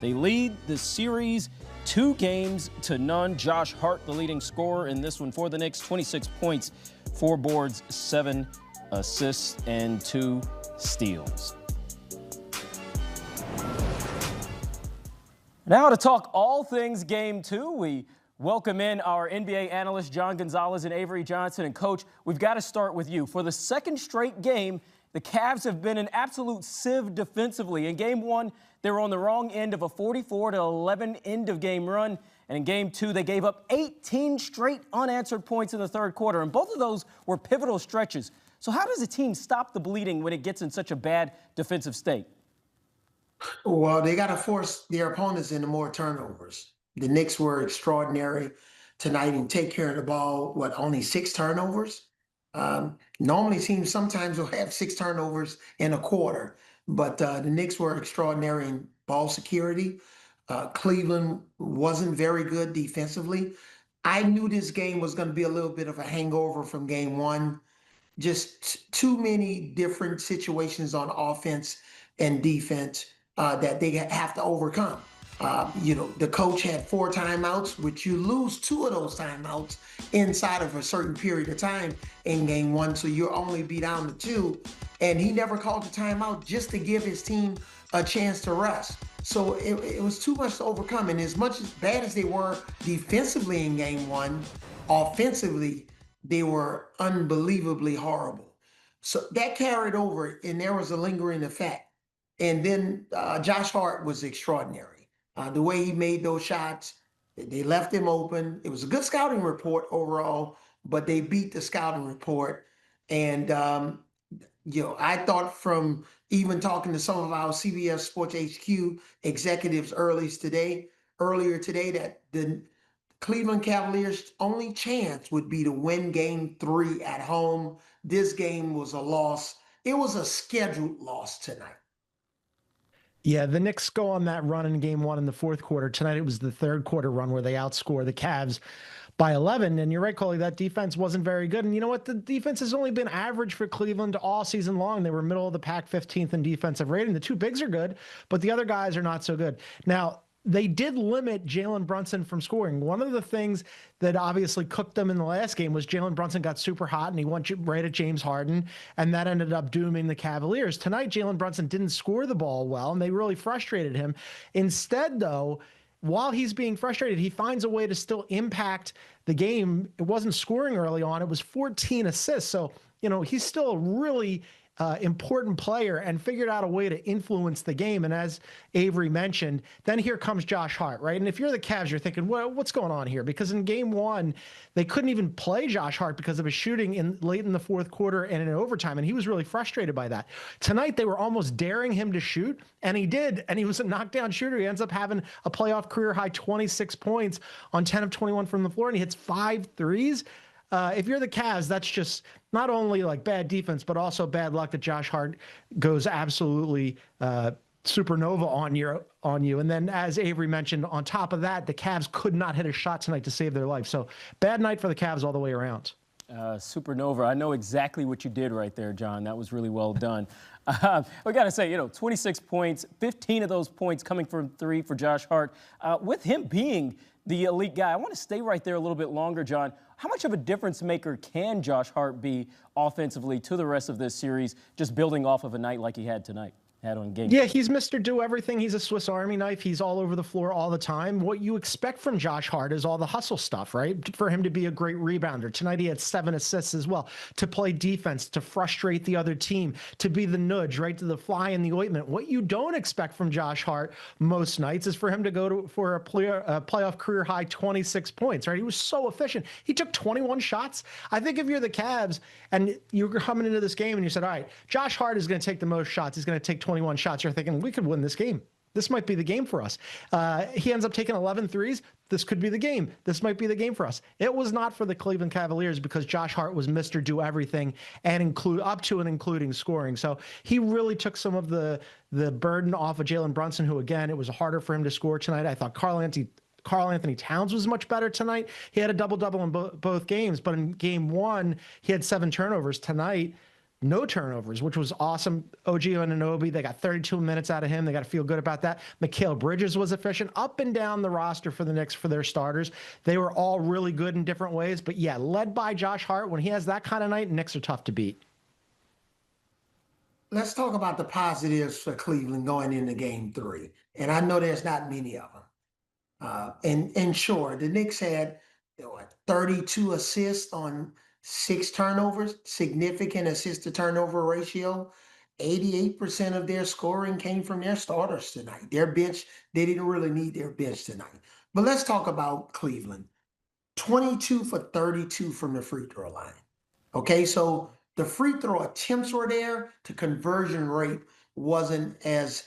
They lead the series 2-0. Josh Hart, the leading scorer in this one for the Knicks, 26 points, 4 boards, 7 assists, and 2 steals. Now to talk all things Game 2, we welcome in our NBA analysts John Gonzalez and Avery Johnson. And Coach, we've got to start with you. For the second straight game, the Cavs have been an absolute sieve defensively. In Game 1, they were on the wrong end of a 44-11 end-of-game run. And in Game 2, they gave up 18 straight unanswered points in the third quarter. And both of those were pivotal stretches. So how does a team stop the bleeding when it gets in such a bad defensive state? Well, they got to force their opponents into more turnovers. The Knicks were extraordinary tonight and take care of the ball. Only 6 turnovers? Normally teams sometimes will have 6 turnovers in a quarter, but the Knicks were extraordinary in ball security. Cleveland wasn't very good defensively. I knew this game was going to be a little bit of a hangover from Game 1. Just too many different situations on offense and defense that they have to overcome. The coach had 4 timeouts, which you lose 2 of those timeouts inside of a certain period of time in Game 1, so you'll only be down to 2. And he never called the timeout just to give his team a chance to rest. So it was too much to overcome. And as much as bad as they were defensively in Game 1, offensively, they were unbelievably horrible. So that carried over, and there was a lingering effect. And then Josh Hart was extraordinary. The way he made those shots, they left him open. It was a good scouting report overall, but they beat the scouting report. And, I thought from even talking to some of our CBS Sports HQ executives earlier today, that the Cleveland Cavaliers' only chance would be to win Game 3 at home. This game was a loss. It was a scheduled loss tonight. Yeah, the Knicks go on that run in Game 1 in the fourth quarter. Tonight it was the third quarter run where they outscore the Cavs by 11. And you're right, Coley, that defense wasn't very good. And you know what? The defense has only been average for Cleveland all season long. They were middle of the pack, 15th in defensive rating. The 2 bigs are good, but the other guys are not so good. Now, they did limit Jalen Brunson from scoring. One of the things that obviously cooked them in the last game was Jalen Brunson got super hot and he went right at James Harden, and that ended up dooming the Cavaliers. Tonight, Jalen Brunson didn't score the ball well, and they really frustrated him. Instead, though, while he's being frustrated, he finds a way to still impact the game. It wasn't scoring early on. It was 14 assists. So, he's still a really important player and figured out a way to influence the game. And as Avery mentioned, then here comes Josh Hart, right? And if you're the Cavs, you're thinking, well, what's going on here? Because in Game 1, they couldn't even play Josh Hart because of his shooting late in the fourth quarter and in overtime, and he was really frustrated by that. Tonight, they were almost daring him to shoot, and he did, and he was a knockdown shooter. He ends up having a playoff career-high 26 points on 10 of 21 from the floor, and he hits 5 threes. If you're the Cavs, that's just not only like bad defense, but also bad luck that Josh Hart goes absolutely supernova on you. And then, as Avery mentioned, on top of that, the Cavs could not hit a shot tonight to save their life. So bad night for the Cavs all the way around. Supernova. I know exactly what you did right there, John. That was really well done. We got to say, 26 points, 15 of those points coming from 3 for Josh Hart. With him being the elite guy, I want to stay right there a little bit longer, John. How much of a difference maker can Josh Hart be offensively to the rest of this series, just building off of a night like he had tonight? On game. Yeah, he's Mr. Do Everything. He's a Swiss Army knife. He's all over the floor all the time. What you expect from Josh Hart is all the hustle stuff, right? For him to be a great rebounder. Tonight he had 7 assists as well. To play defense, to frustrate the other team, to be the nudge, right? To the fly in the ointment. What you don't expect from Josh Hart most nights is for him to go for a playoff career high 26 points, right? He was so efficient. He took 21 shots. I think if you're the Cavs and you're coming into this game and you said, all right, Josh Hart is going to take the most shots. He's going to take 21 shots. You're thinking, we could win this game. This might be the game for us. He ends up taking 11 threes. This could be the game. This might be the game for us. It was not for the Cleveland Cavaliers because Josh Hart was Mr. Do Everything and up to and including scoring. So he really took some of the burden off of Jalen Brunson, who, again, it was harder for him to score tonight. I thought Karl Anthony Towns was much better tonight. He had a double-double in both games, but in Game 1, he had 7 turnovers. Tonight, no turnovers, which was awesome. OG Anunoby, they got 32 minutes out of him. They got to feel good about that. Mikal Bridges was efficient up and down the roster for the Knicks for their starters. They were all really good in different ways. But yeah, led by Josh Hart, when he has that kind of night, Knicks are tough to beat. Let's talk about the positives for Cleveland going into game 3. And I know there's not many of them. And sure, the Knicks had 32 assists on 6 turnovers, significant assist to turnover ratio. 88% of their scoring came from their starters tonight. Their bench, they didn't really need their bench tonight. But let's talk about Cleveland. 22 for 32 from the free throw line. Okay, so the free throw attempts were there. The conversion rate wasn't as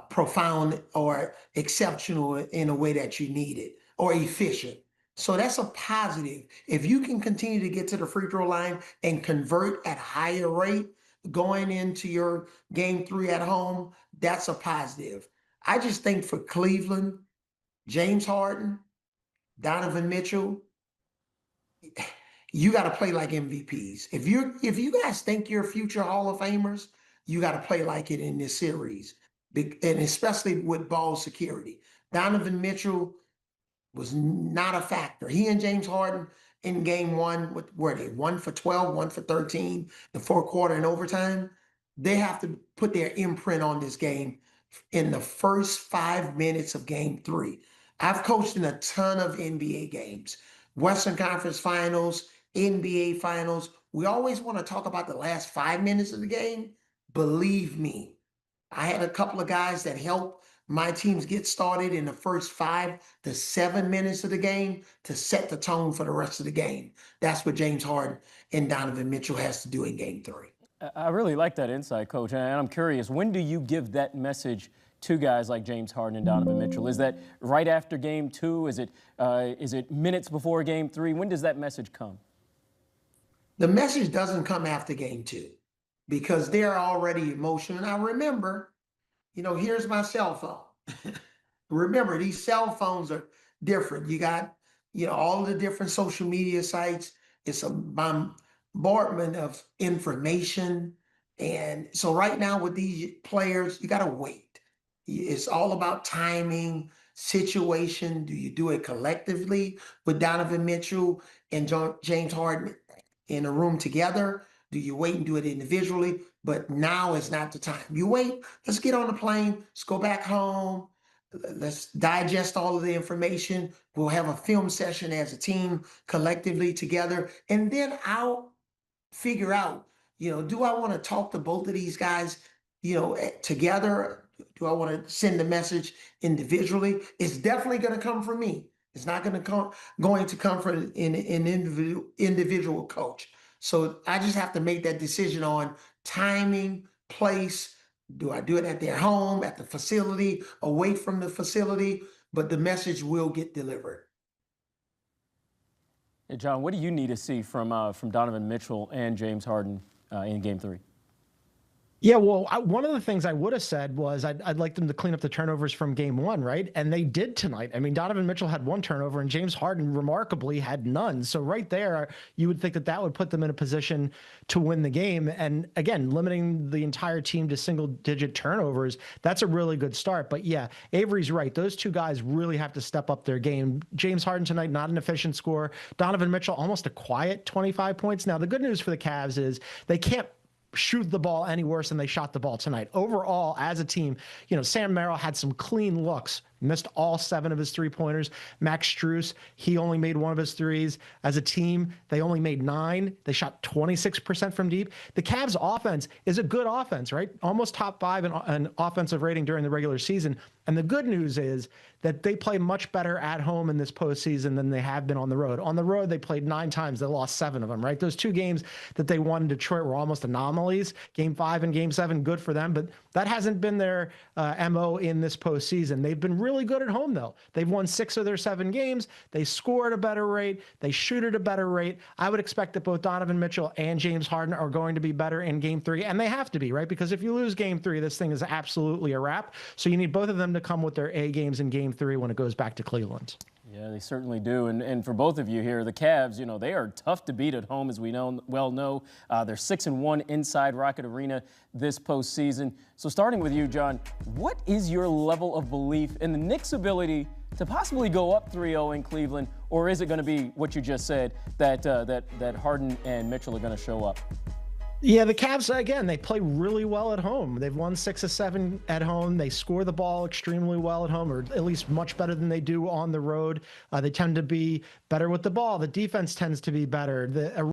profound or exceptional in a way that you needed or efficient. So that's a positive. If you can continue to get to the free throw line and convert at higher rate going into your game 3 at home, that's a positive. I just think for Cleveland, James Harden, Donovan Mitchell, you got to play like MVPs. If you guys think you're future Hall of Famers, you got to play like it in this series, and especially with ball security. Donovan Mitchell was not a factor. He and James Harden in game 1, what were they? 1 for 12, 1 for 13, the 4th quarter and overtime. They have to put their imprint on this game in the first 5 minutes of game 3. I've coached in a ton of NBA games, Western Conference Finals, NBA Finals. We always want to talk about the last 5 minutes of the game. Believe me, I had a couple of guys that helped my teams get started in the first 5 to 7 minutes of the game to set the tone for the rest of the game. That's what James Harden and Donovan Mitchell has to do in game 3. I really like that insight, Coach. And I'm curious, when do you give that message to guys like James Harden and Donovan Mitchell? Is that right after game 2? Is it minutes before game 3? When does that message come? The message doesn't come after game 2 because they're already emotional. Now remember, here's my cell phone. Remember, these cell phones are different. You got, all the different social media sites. It's a bombardment of information. And so right now with these players, you got to wait. It's all about timing, situation. Do you do it collectively with Donovan Mitchell and James Harden in a room together? Do you wait and do it individually? But now is not the time. You wait, let's get on the plane, let's go back home, let's digest all of the information. We'll have a film session as a team collectively together. And then I'll figure out, do I want to talk to both of these guys, together? Do I want to send the message individually? It's definitely going to come from me. It's not going to come from an individual coach. So I just have to make that decision on timing, place. Do I do it at their home, at the facility, away from the facility? But the message will get delivered. Hey, John, what do you need to see from Donovan Mitchell and James Harden in game 3? Yeah, well, one of the things I would have said was I'd like them to clean up the turnovers from game 1, right? And they did tonight. I mean, Donovan Mitchell had 1 turnover and James Harden remarkably had none. So right there, you would think that would put them in a position to win the game. And again, limiting the entire team to single-digit turnovers, that's a really good start. But yeah, Avery's right. Those 2 guys really have to step up their game. James Harden tonight, not an efficient scorer. Donovan Mitchell, almost a quiet 25 points. Now, the good news for the Cavs is they can't shoot the ball any worse than they shot the ball tonight. Overall, as a team, Sam Merrill had some clean looks, missed all 7 of his 3-pointers. Max Strus, he only made 1 of his 3s. As a team, they only made 9. They shot 26% from deep. The Cavs offense is a good offense, right? Almost top 5 in offensive rating during the regular season. And the good news is that they play much better at home in this postseason than they have been on the road. On the road, they played 9 times. They lost 7 of them, right? Those 2 games that they won in Detroit were almost anomalies. Game 5 and Game 7, good for them. But that hasn't been their MO in this postseason. They've been really good at home, though. They've won 6 of their 7 games. They score at a better rate. They shoot at a better rate. I would expect that both Donovan Mitchell and James Harden are going to be better in Game 3. And they have to be, right? Because if you lose Game 3, this thing is absolutely a wrap. So you need both of them to come with their A games in Game 3 when it goes back to Cleveland. Yeah, they certainly do. And for both of you here, the Cavs, you know, they are tough to beat at home, as we well know. They're 6-1 inside Rocket Arena this postseason. So starting with you, John, what is your level of belief in the Knicks' ability to possibly go up 3-0 in Cleveland, or is it going to be what you just said, that Harden and Mitchell are going to show up? Yeah, the Cavs, again, they play really well at home. They've won 6 of 7 at home. They score the ball extremely well at home, or at least much better than they do on the road. They tend to be better with the ball. The defense tends to be better. The